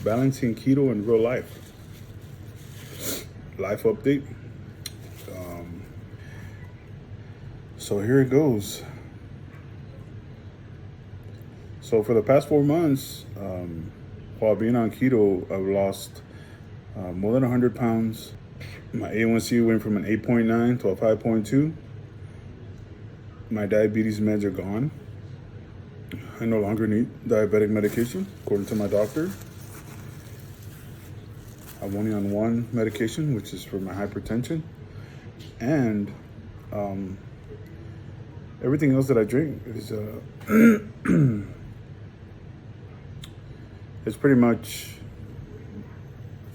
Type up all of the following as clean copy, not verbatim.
balancing keto in real life. Life update. So here it goes. So for the past 4 months, while being on keto, I've lost more than 100 pounds. My A1C went from an 8.9 to a 5.2. My diabetes meds are gone. I no longer need diabetic medication, according to my doctor. I'm only on one medication, which is for my hypertension. And everything else that I drink is it's pretty much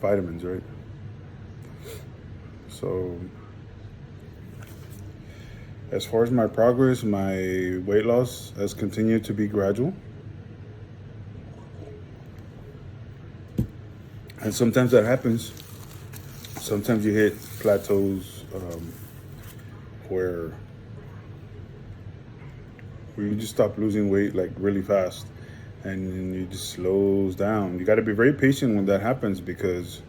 vitamins, right? So as far as my progress, my weight loss has continued to be gradual. And sometimes that happens. Sometimes you hit plateaus where you just stop losing weight like really fast and it just slows down. You got to be very patient when that happens because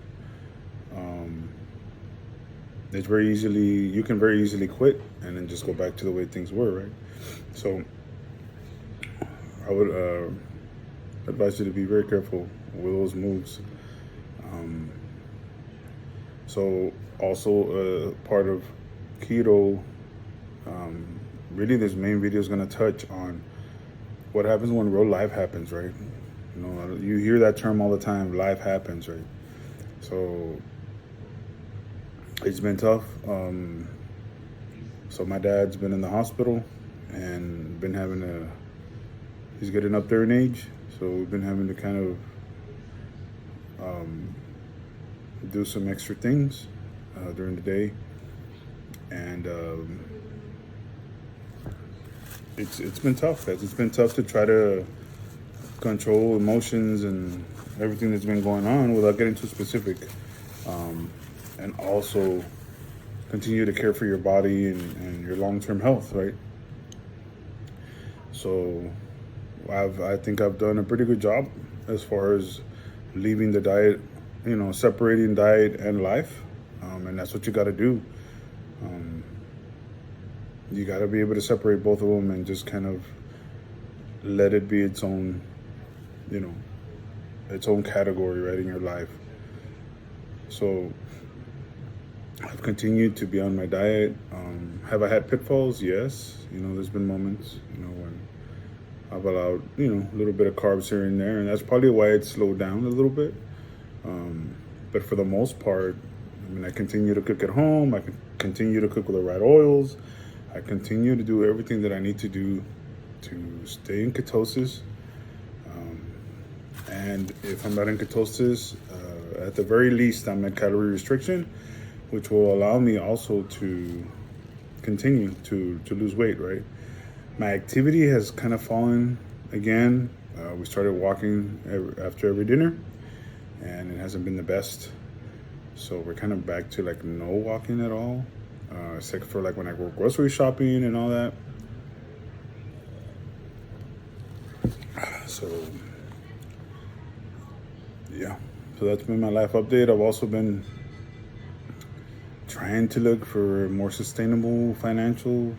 it's you can very easily quit and then just go back to the way things were, right? So I would advise you to be very careful with those moves. So also part of keto, really this main video is going to touch on what happens when real life happens, right? You know, you hear that term all the time, life happens, right? So it's been tough. So my dad's been in the hospital and he's getting up there in age. So we've been having to kind of do some extra things during the day. And it's been tough, guys. It's been tough to try to control emotions and everything that's been going on without getting too specific. And also continue to care for your body and your long-term health, right? So I think I've done a pretty good job as far as leaving the diet, separating diet and life. And that's what you got to do. You got to be able to separate both of them and just kind of let it be its own, its own category, right, in your life. So I've continued to be on my diet. Have I had pitfalls? Yes. There's been moments, when I've allowed, a little bit of carbs here and there, and that's probably why it slowed down a little bit. But for the most part, I continue to cook at home. I can continue to cook with the right oils. I continue to do everything that I need to do to stay in ketosis. And if I'm not in ketosis, at the very least, I'm at calorie restriction, which will allow me also to continue to lose weight, right? My activity has kind of fallen again. We started walking after every dinner, and it hasn't been the best. So we're kind of back to like no walking at all, except for like when I go grocery shopping and all that. So yeah, so that's been my life update. I've also been trying to look for a more sustainable financial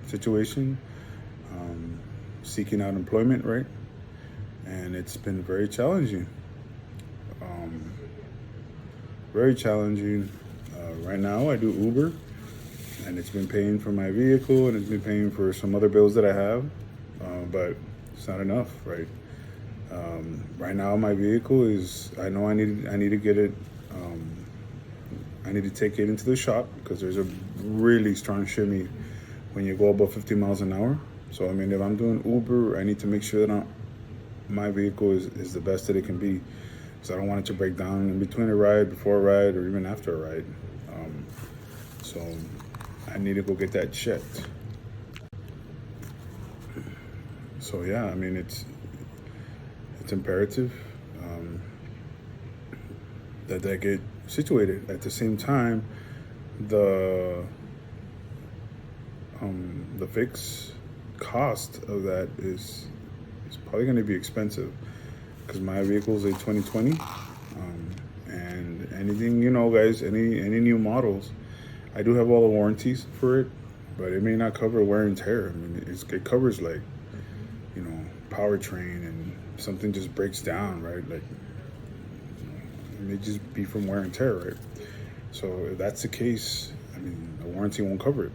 situation, seeking out employment, right? And it's been very challenging. Very challenging. Right now I do Uber, and it's been paying for my vehicle and it's been paying for some other bills that I have, but it's not enough, right? Right now my vehicle I know I need to get it. I need to take it into the shop because there's a really strong shimmy when you go above 50 miles an hour. So if I'm doing Uber, I need to make sure that my vehicle is the best that it can be. So I don't want it to break down in between a ride, before a ride, or even after a ride. So I need to go get that checked. So yeah, it's imperative that I get situated. At the same time, the fixed cost of that is probably going to be expensive. because my vehicle is a 2020. And anything, you know, guys, any new models, I do have all the warranties for it, but it may not cover wear and tear. I mean, it covers like, you know, powertrain and something just breaks down, right? Like, it may just be from wear and tear, right? So if that's the case, I mean, the warranty won't cover it.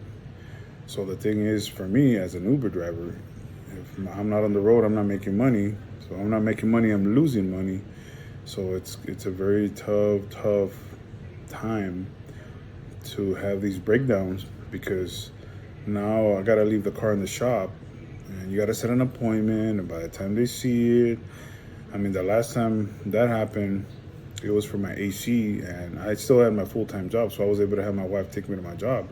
So the thing is, for me as an Uber driver, if I'm not on the road, I'm not making money. So I'm not making money, I'm losing money. So it's a very tough time to have these breakdowns, because now I gotta leave the car in the shop and you gotta set an appointment, and by the time they see it, I mean, the last time that happened, it was for my AC, and I still had my full-time job, so I was able to have my wife take me to my job.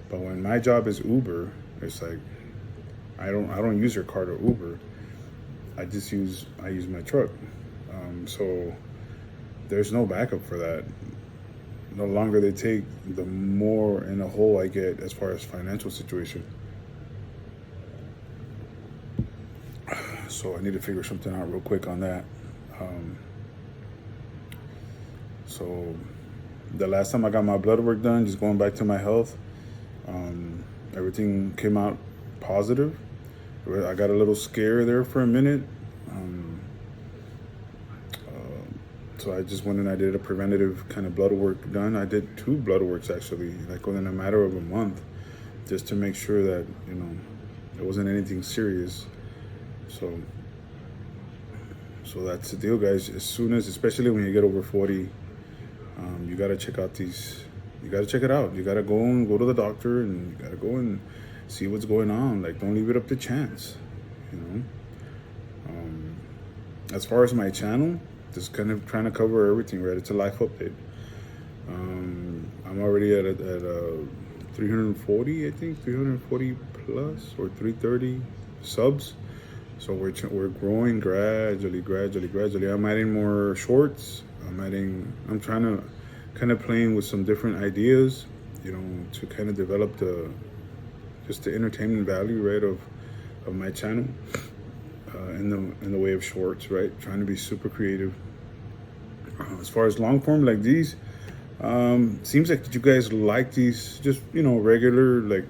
But when my job is Uber, it's like I don't use her car to Uber. I use my truck. So there's no backup for that. The longer they take, the more in a hole I get as far as financial situation. So I need to figure something out real quick on that. So the last time I got my blood work done, just going back to my health, everything came out positive. I got a little scare there for a minute. So I just went and I did a preventative kind of blood work done. I did 2 blood works actually, like within a matter of a month, just to make sure that, you know, it wasn't anything serious. So that's the deal, guys. As soon as, especially when you get over 40, you gotta check out these. You gotta check it out. You gotta go to the doctor, and you gotta go and see what's going on. Like, don't leave it up to chance, you know. As far as my channel, just kind of trying to cover everything, right? It's a life update. I'm already at 340, I think, 340 plus or 330 subs. So we're growing gradually. I'm adding more shorts. I'm trying to kind of playing with some different ideas, you know, to kind of develop the entertainment value, right, of my channel, in the way of shorts, right? Trying to be super creative. As far as long form like these, seems like that you guys like these, just, you know, regular, like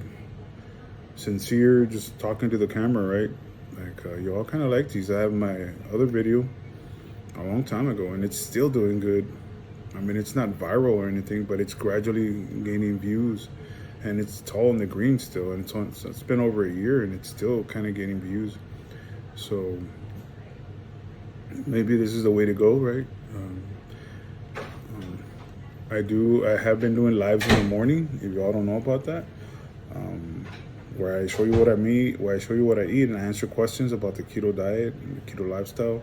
sincere, just talking to the camera, right? Like, you all kind of like these. I have my other video a long time ago, and it's still doing good. I mean, it's not viral or anything, but it's gradually gaining views, and it's tall in the green still, and it's been over a year, and it's still kind of gaining views. So maybe this is the way to go, right? I have been doing lives in the morning, if y'all don't know about that, where I show you what I eat, and I answer questions about the keto diet and the keto lifestyle.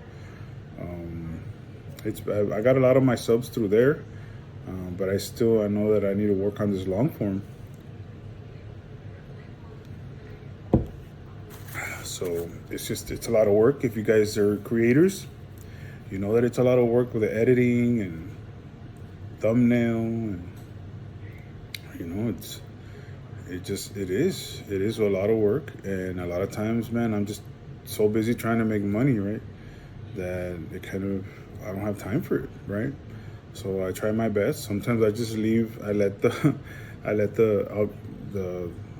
I got a lot of my subs through there, but I know that I need to work on this long form. So it's a lot of work. If you guys are creators, you know that it's a lot of work with the editing and thumbnail, and you know, it is a lot of work, and a lot of times, man, I'm just so busy trying to make money, right, that I don't have time for it, right? So I try my best. Sometimes I just leave. I let the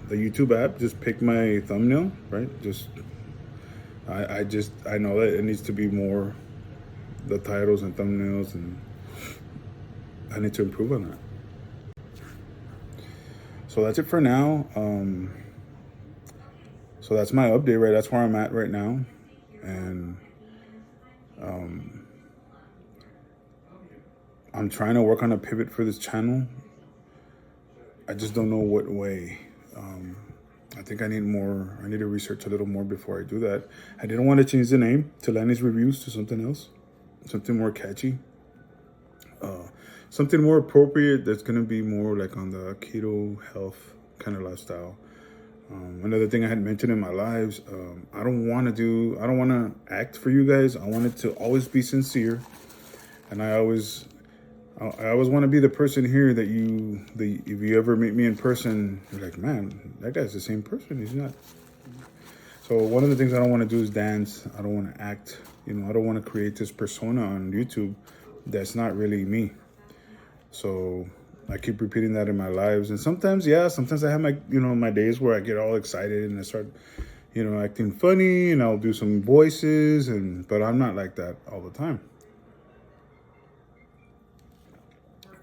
YouTube app just pick my thumbnail, right? I know that it needs to be more the titles and thumbnails, and I need to improve on that. So that's it for now. So that's my update, right? That's where I'm at right now, and I'm trying to work on a pivot for this channel. I just don't know what way. I think I need to research a little more before I do that. I didn't want to change the name to Lanny's Reviews to something else, something more catchy, something more appropriate that's going to be more like on the keto health kind of lifestyle. Another thing I had mentioned in my lives, I don't want to act for you guys. I want it to always be sincere. And I always want to be the person here that if you ever meet me in person, you're like, man, that guy's the same person. He's not. So one of the things I don't want to do is dance. I don't want to act. You know, I don't want to create this persona on YouTube that's not really me. So I keep repeating that in my lives. And sometimes I have my, my days where I get all excited and I start, acting funny, and I'll do some voices, but I'm not like that all the time.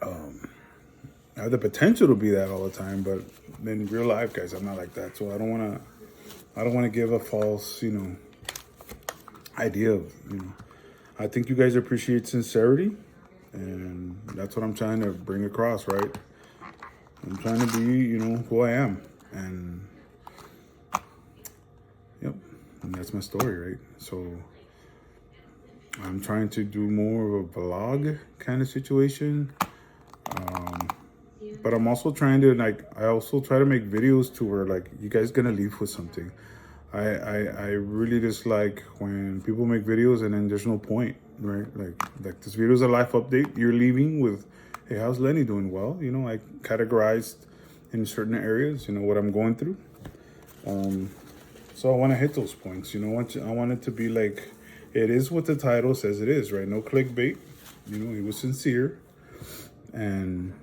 I have the potential to be that all the time, but in real life, guys, I'm not like that. So I don't want to give a false, idea of, I think you guys appreciate sincerity, and that's what I'm trying to bring across, right? I'm trying to be, who I am, and yep, and that's my story, right? So I'm trying to do more of a vlog kind of situation. But I'm also trying to, I also try to make videos to where, you guys gonna leave with something. I really dislike when people make videos and then there's no point, right? Like this video is a life update. You're leaving with, hey, how's Lenny doing? Well, I categorized in certain areas, what I'm going through. So I want to hit those points, I want it to be like, it is what the title says it is, right? No clickbait. He was sincere, and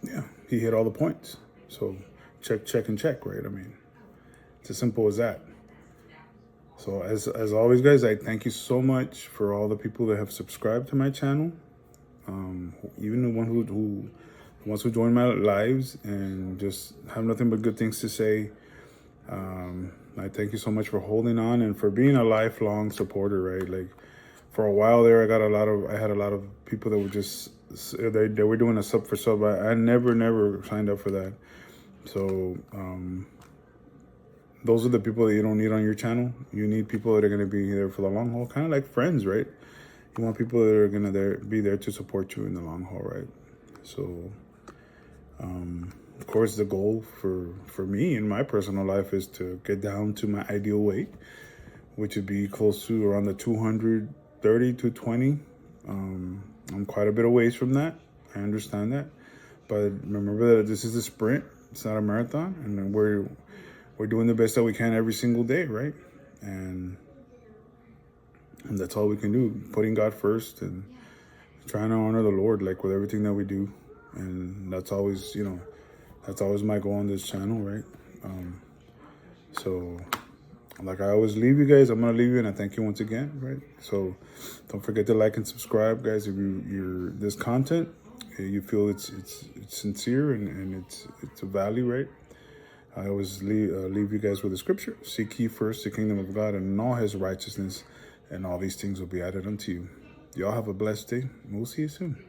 yeah, he hit all the points. So check, and check, right? I mean, it's as simple as that. So as always, guys, I thank you so much for all the people that have subscribed to my channel. Even the ones who join my lives and just have nothing but good things to say. I thank you so much for holding on and for being a lifelong supporter, right? Like, for a while there, I had a lot of people that were just, they were doing a sub for sub. I never signed up for that. So those are the people that you don't need on your channel. You need people that are going to be there for the long haul, kind of like friends, right? You want people that are going to be there to support you in the long haul, right? So of course, the goal for me in my personal life is to get down to my ideal weight, which would be close to around the 230 to 20. I'm quite a bit of ways from that. I understand that. But remember that this is a sprint. It's not a marathon. And we're doing the best that we can every single day, right? And that's all we can do. Putting God first and trying to honor the Lord, with everything that we do. And that's always, that's always my goal on this channel, right? So like I always leave you guys, I'm going to leave you, and I thank you once again, right? So don't forget to like and subscribe, guys. If you're this content, you feel it's sincere and it's a value, right? I always leave you guys with a scripture. Seek ye first the kingdom of God and all his righteousness, and all these things will be added unto you. Y'all have a blessed day. We'll see you soon.